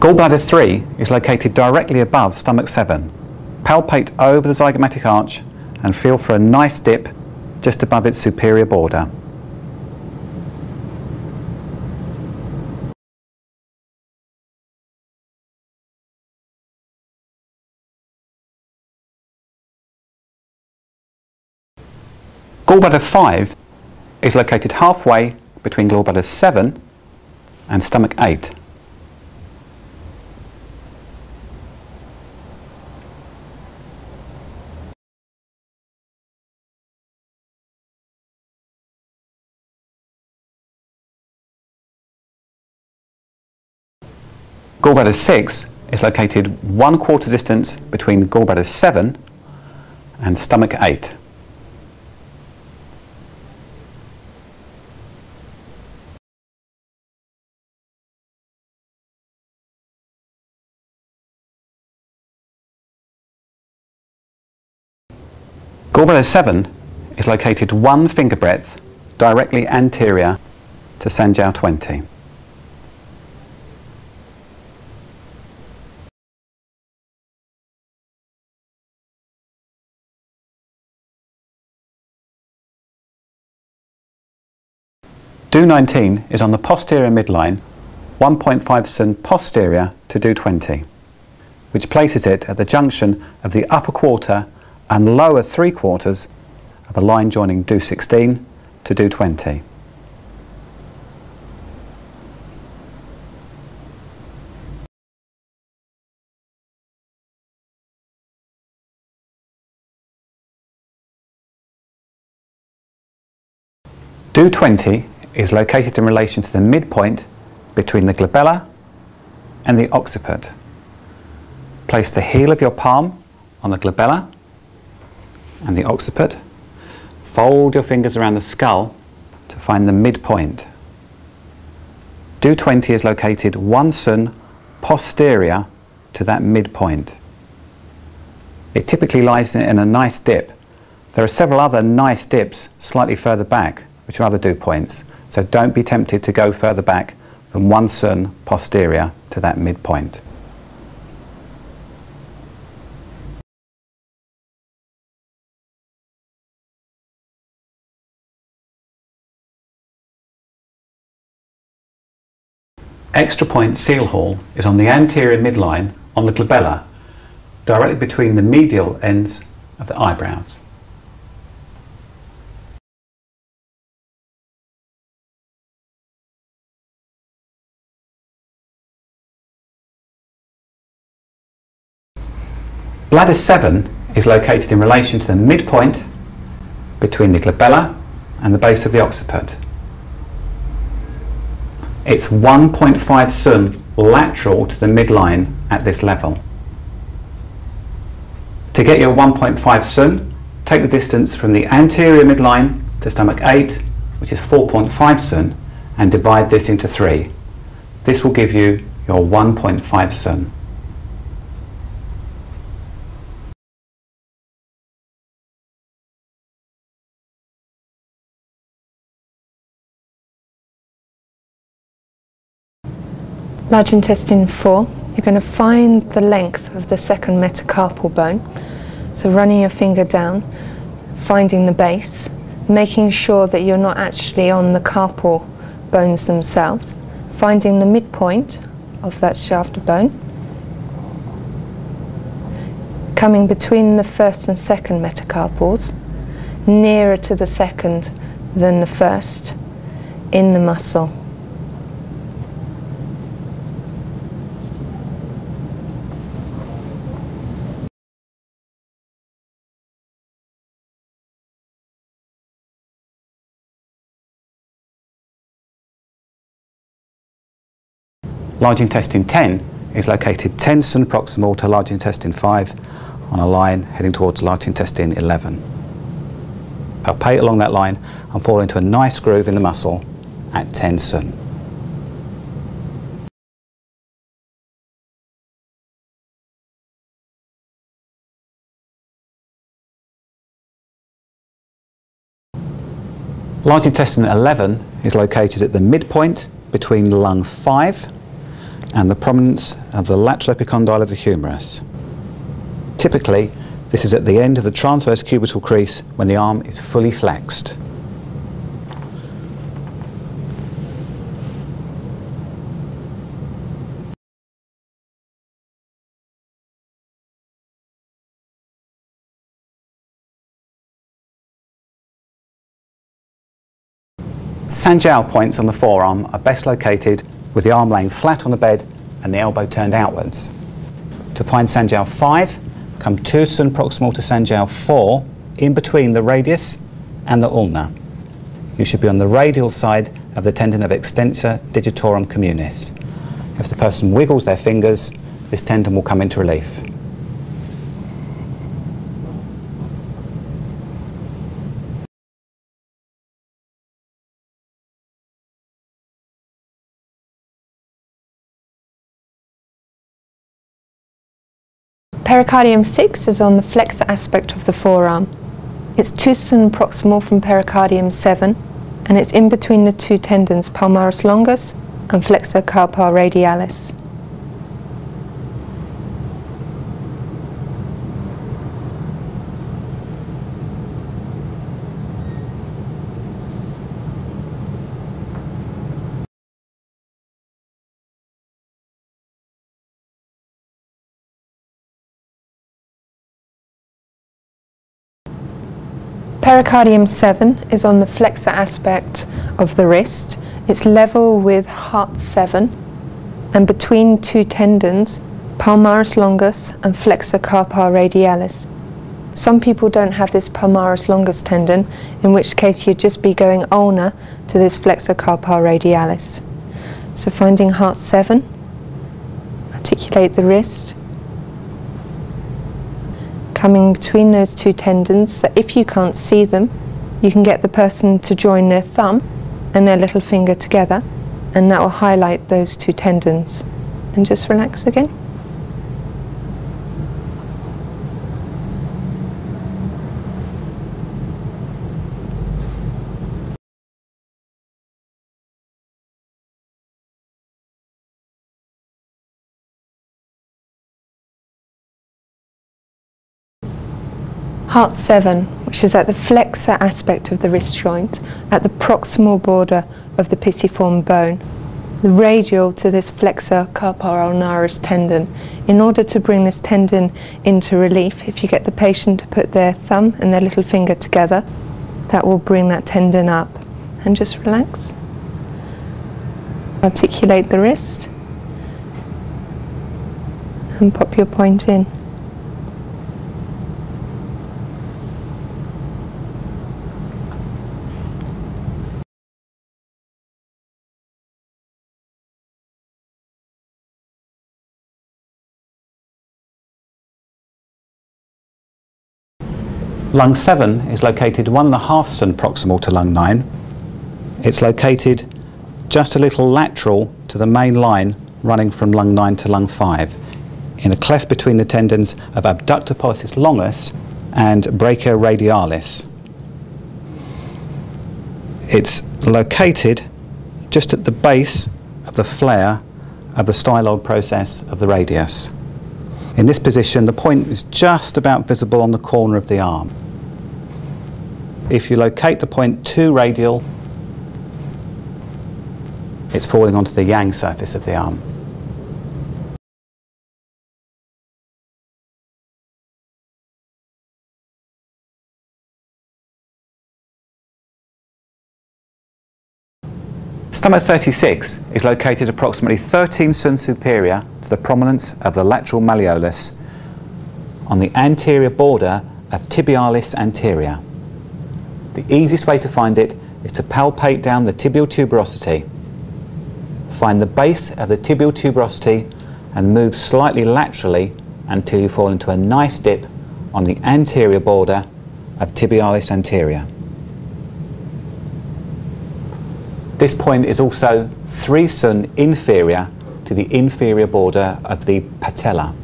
Gallbladder 3 is located directly above stomach 7. Palpate over the zygomatic arch and feel for a nice dip just above its superior border. Gallbladder 5 is located halfway between gallbladder 7 and stomach 8. Gallbladder 6 is located 1/4 distance between gallbladder 7 and stomach 8. Gallbladder 7 is located 1 finger breadth directly anterior to Sanjiao 20. Do 19 is on the posterior midline 1.5 cm posterior to Do 20, which places it at the junction of the upper quarter and lower 3/4 of the line joining Do 16 to Do 20. Do 20 is located in relation to the midpoint between the glabella and the occiput. Place the heel of your palm on the glabella and the occiput. Fold your fingers around the skull to find the midpoint. Do 20 is located 1 cm posterior to that midpoint. It typically lies in a nice dip. There are several other nice dips slightly further back, which are other Do points, so don't be tempted to go further back than 1 cm posterior to that midpoint. Extra point seal hall is on the anterior midline on the glabella, directly between the medial ends of the eyebrows. Bladder 7 is located in relation to the midpoint between the glabella and the base of the occiput. It's 1.5 cm lateral to the midline at this level. To get your 1.5 cm, take the distance from the anterior midline to stomach 8, which is 4.5 cm, and divide this into 3. This will give you your 1.5 cm. Large intestine 4, you're going to find the length of the second metacarpal bone. So running your finger down, finding the base, making sure that you're not actually on the carpal bones themselves, finding the midpoint of that shaft of bone, coming between the first and second metacarpals, nearer to the second than the first in the muscle. Large intestine 10 is located 10 cm proximal to large intestine 5 on a line heading towards large intestine 11. Palpate along that line and fall into a nice groove in the muscle at 10 cm. Large intestine 11 is located at the midpoint between lung 5 and the prominence of the lateral epicondyle of the humerus. Typically, this is at the end of the transverse cubital crease when the arm is fully flexed. Sanjiao points on the forearm are best located with the arm laying flat on the bed and the elbow turned outwards. To find Sanjiao 5, come 2 sun proximal to Sanjiao 4 in between the radius and the ulna. You should be on the radial side of the tendon of extensor digitorum communis. If the person wiggles their fingers, this tendon will come into relief. Pericardium 6 is on the flexor aspect of the forearm. It's 2 sun proximal from pericardium 7 and it's in between the 2 tendons palmaris longus and flexor carpi radialis. Pericardium 7 is on the flexor aspect of the wrist. It's level with heart 7 and between 2 tendons, palmaris longus and flexor carpi radialis. Some people don't have this palmaris longus tendon, in which case you'd just be going ulnar to this flexor carpi radialis. So finding heart 7, articulate the wrist, coming between those 2 tendons, that if you can't see them, you can get the person to join their thumb and their little finger together, and that will highlight those 2 tendons. And just relax again. Heart 7, which is at the flexor aspect of the wrist joint, at the proximal border of the pisiform bone, the radial to this flexor carpi ulnaris tendon. In order to bring this tendon into relief, if you get the patient to put their thumb and their little finger together, that will bring that tendon up. And just relax. Articulate the wrist and pop your point in. Lung 7 is located 1.5 sun proximal to lung 9. It's located just a little lateral to the main line running from lung 9 to lung 5, in a cleft between the tendons of abductor pollicis longus and brachioradialis. It's located just at the base of the flare of the styloid process of the radius. In this position, the point is just about visible on the corner of the arm. If you locate the point too radial, it's falling onto the yang surface of the arm. Stomach 36 is located approximately 13 sun superior to the prominence of the lateral malleolus on the anterior border of tibialis anterior. The easiest way to find it is to palpate down the tibial tuberosity. Find the base of the tibial tuberosity and move slightly laterally until you fall into a nice dip on the anterior border of tibialis anterior. This point is also 3 sun inferior to the inferior border of the patella.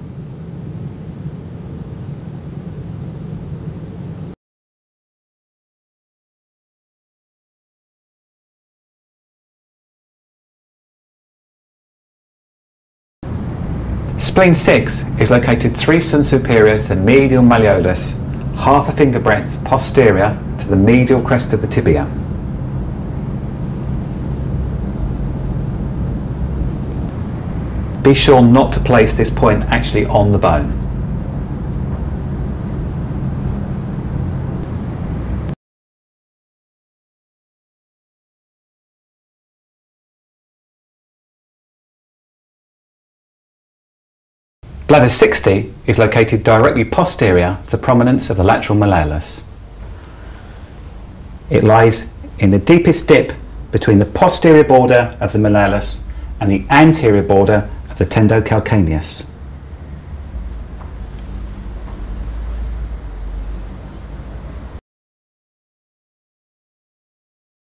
Spleen 6 is located 3 cm superior to the medial malleolus, half a finger breadth posterior to the medial crest of the tibia. Be sure not to place this point actually on the bone. Bladder 60 is located directly posterior to the prominence of the lateral malleolus. It lies in the deepest dip between the posterior border of the malleolus and the anterior border of the tendocalcaneus.